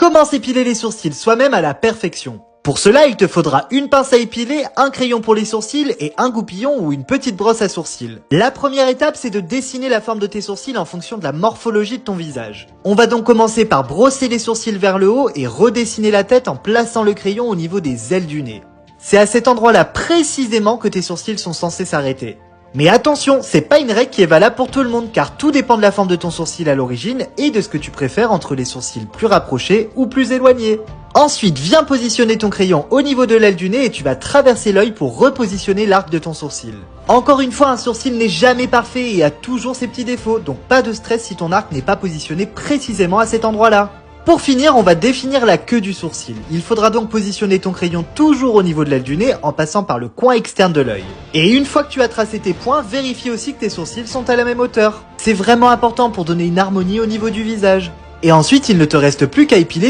Comment s'épiler les sourcils soi-même à la perfection? Pour cela, il te faudra une pince à épiler, un crayon pour les sourcils et un goupillon ou une petite brosse à sourcils. La première étape, c'est de dessiner la forme de tes sourcils en fonction de la morphologie de ton visage. On va donc commencer par brosser les sourcils vers le haut et redessiner la tête en plaçant le crayon au niveau des ailes du nez. C'est à cet endroit-là précisément que tes sourcils sont censés s'arrêter. Mais attention, c'est pas une règle qui est valable pour tout le monde car tout dépend de la forme de ton sourcil à l'origine et de ce que tu préfères entre les sourcils plus rapprochés ou plus éloignés. Ensuite, viens positionner ton crayon au niveau de l'aile du nez et tu vas traverser l'œil pour repositionner l'arc de ton sourcil. Encore une fois, un sourcil n'est jamais parfait et a toujours ses petits défauts, donc pas de stress si ton arc n'est pas positionné précisément à cet endroit-là. Pour finir, on va définir la queue du sourcil. Il faudra donc positionner ton crayon toujours au niveau de l'aile du nez en passant par le coin externe de l'œil. Et une fois que tu as tracé tes points, vérifie aussi que tes sourcils sont à la même hauteur. C'est vraiment important pour donner une harmonie au niveau du visage. Et ensuite, il ne te reste plus qu'à épiler